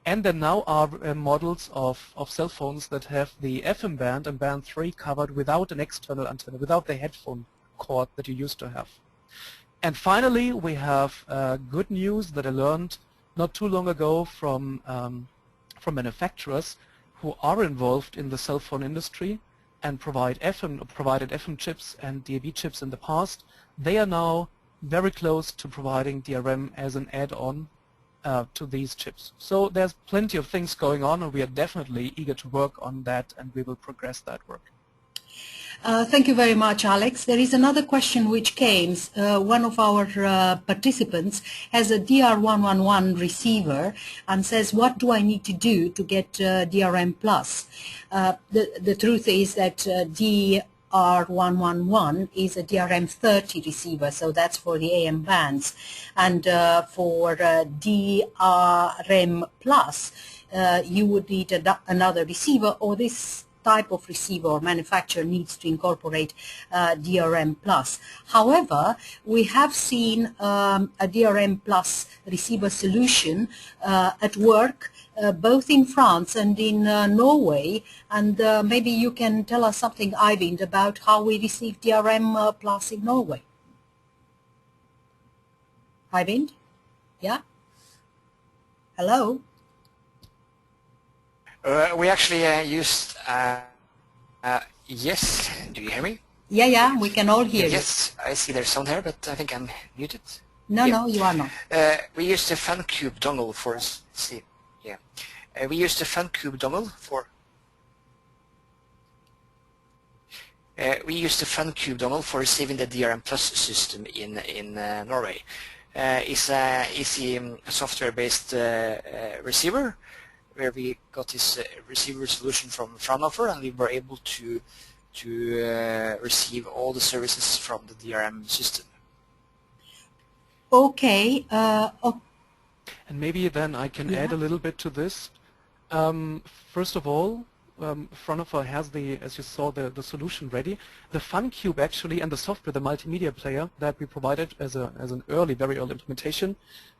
and there now are models of cell phones that have the FM band and band 3 covered without an external antenna, without the headphone cord that you used to have. And finally, we have good news that I learned not too long ago from manufacturers who are involved in the cell phone industry and provided FM chips and DAB chips in the past. They are now very close to providing DRM as an add-on to these chips. So there's plenty of things going on, and we are definitely eager to work on that, and we will progress that work. Thank you very much, Alex. There is another question which came. One of our participants has a DR111 receiver and says, what do I need to do to get DRM Plus? The truth is that DR111 is a DRM 30 receiver, so that's for the AM bands. And for DRM Plus, you would need another receiver, or this type of receiver or manufacturer needs to incorporate DRM Plus. However, we have seen a DRM Plus receiver solution at work both in France and in Norway, and maybe you can tell us something, Eivind, about how we receive DRM Plus in Norway. Eivind? Yeah? Hello? We actually used, yes, do you hear me? Yeah, we can all hear you. Yes, I see there's sound here, but I think I'm muted. No, no, you are not. We used the FunCube dongle for, we used the FunCube dongle for, receiving the DRM Plus system in Norway. It's a easy software-based receiver, where we got this receiver solution from Fraunhofer, and we were able to receive all the services from the DRM system. Okay. And maybe then I can add a little bit to this. First of all, Fraunhofer has as you saw, the solution ready. The FunCube actually, and the software, the multimedia player that we provided as an very early implementation,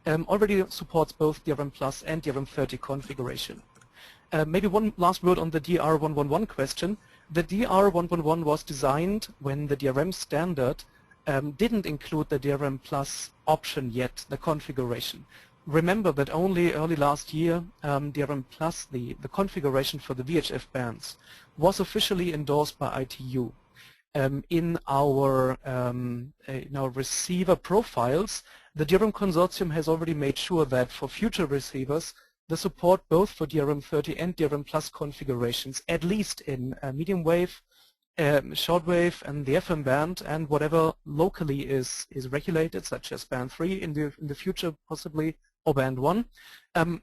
already supports both DRM Plus and DRM 30 configuration. Maybe one last word on the DR111 question. The DR111 was designed when the DRM standard didn't include the DRM Plus option yet, the configuration. Remember that only early last year, DRM Plus, the configuration for the VHF bands, was officially endorsed by ITU. In our receiver profiles, the DRM consortium has already made sure that for future receivers, the support both for DRM 30 and DRM Plus configurations, at least in medium wave, shortwave, and the FM band, and whatever locally is regulated, such as band 3 in the future possibly, or band 1,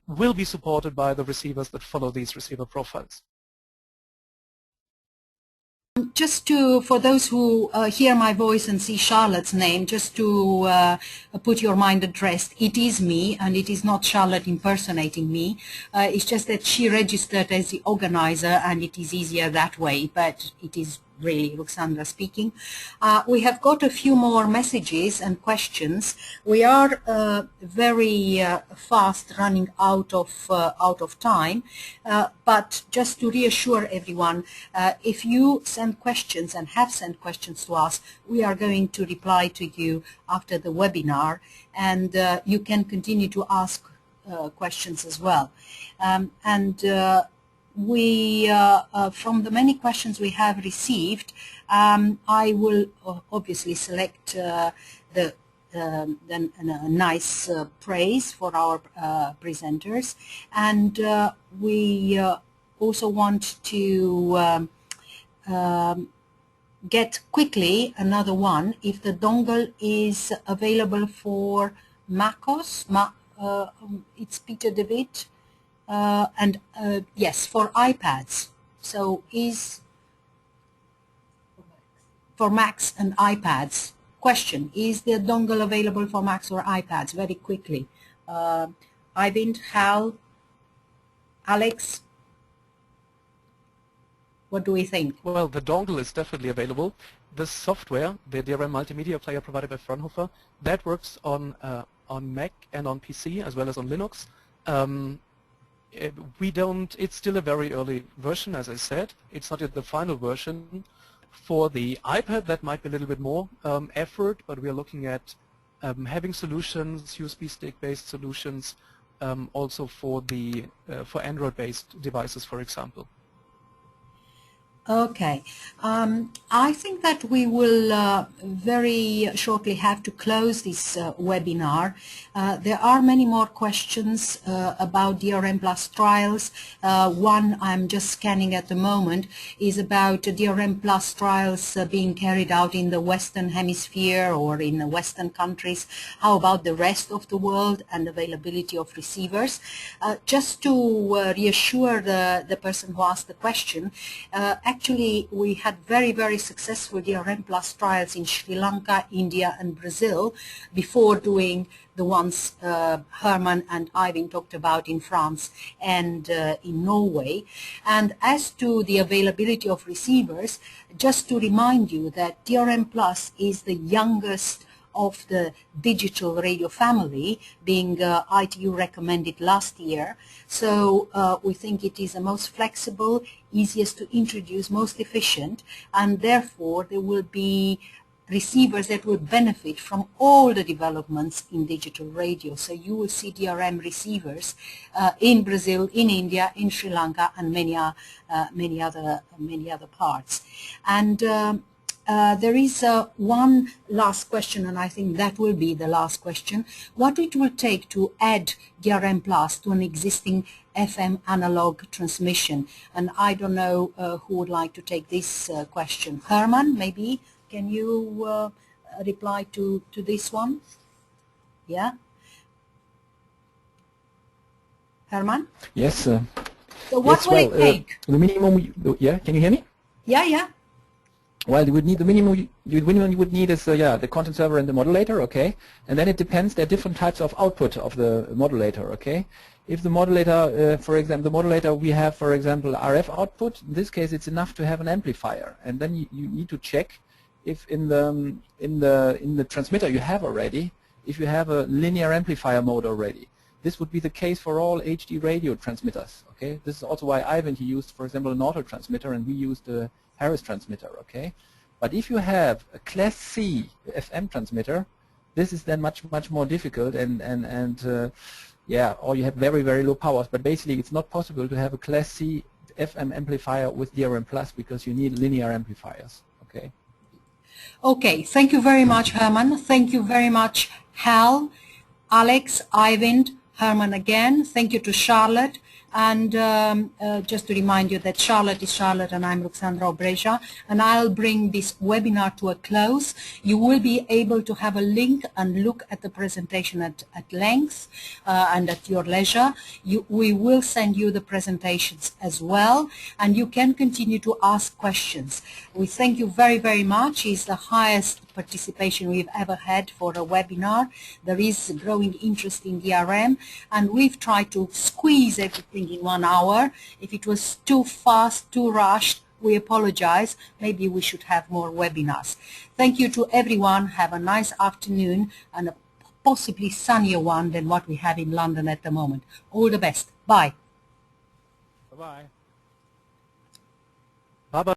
will be supported by the receivers that follow these receiver profiles. Just for those who hear my voice and see Charlotte's name, just to put your mind at rest, it is me, and it is not Charlotte impersonating me. It's just that she registered as the organizer, and it is easier that way, but it is really, Ruxandra speaking. We have got a few more messages and questions. We are very fast running out of time, but just to reassure everyone, if you send questions and have sent questions to us, we are going to reply to you after the webinar, and you can continue to ask questions as well. We, from the many questions we have received, I will obviously select the nice praise for our presenters, and we also want to get quickly another one if the dongle is available for MacOS. It's Peter David. And yes, for iPads. So is for Macs and iPads. Question, is the dongle available for Macs or iPads? Very quickly. Ivan, Hal, Alex, what do we think? Well, the dongle is definitely available. The software, the DRM multimedia player provided by Fraunhofer, that works on Mac and on PC as well as on Linux. It's still a very early version, as I said. It's not yet the final version. For the iPad, that might be a little bit more effort, but we are looking at having solutions, USB stick-based solutions, also for Android-based devices, for example. Okay, I think that we will very shortly have to close this webinar. There are many more questions about DRM Plus trials. One I'm just scanning at the moment is about DRM Plus trials being carried out in the Western Hemisphere or in the Western countries. How about the rest of the world and availability of receivers? Just to reassure the person who asked the question, actually, we had very, very successful DRM Plus trials in Sri Lanka, India, and Brazil before doing the ones Herman and Ivan talked about in France and in Norway. And as to the availability of receivers, just to remind you that DRM Plus is the youngest of the digital radio family, being ITU recommended last year. So we think it is the most flexible, easiest to introduce, most efficient, and therefore there will be receivers that will benefit from all the developments in digital radio. So you will see DRM receivers in Brazil, in India, in Sri Lanka, and many other parts. And there is one last question, and I think that will be the last question. What it will take to add DRM Plus to an existing FM analog transmission? And I don't know who would like to take this question. Herman, maybe? Can you reply to this one? Yeah? Herman? Yes. So what will it take? The minimum, yeah, can you hear me? Yeah, yeah. Well, you would need the minimum you would need is the content server and the modulator, okay? And then it depends. There are different types of output of the modulator, okay? If the modulator, for example, the modulator we have, for example, RF output. In this case, it's enough to have an amplifier, and then you need to check if in the transmitter you have already, if you have a linear amplifier mode already. This would be the case for all HD radio transmitters, okay? This is also why Ivan, he used, for example, an auto transmitter, and we used a Harris transmitter, okay? But if you have a Class C FM transmitter, this is then much more difficult, yeah, or you have very, very low powers. But basically, it's not possible to have a Class C FM amplifier with DRM Plus because you need linear amplifiers, okay? Okay, thank you very much, Herman. Thank you very much, Hal, Alex, Ivan, Herman again. Thank you to Charlotte. And just to remind you that Charlotte is Charlotte and I'm Ruxandra Obreja, and I'll bring this webinar to a close. You will be able to have a link and look at the presentation at length and at your leisure. We will send you the presentations as well, and you can continue to ask questions. We thank you very, very much. It's the highest participation we've ever had for a webinar. There is growing interest in DRM, and we've tried to squeeze everything in 1 hour. If it was too fast, too rushed, We apologize. Maybe we should have more webinars. Thank you to everyone. Have a nice afternoon and a possibly sunnier one than what we have in London at the moment. All the best. Bye. Bye-bye. Bye-bye.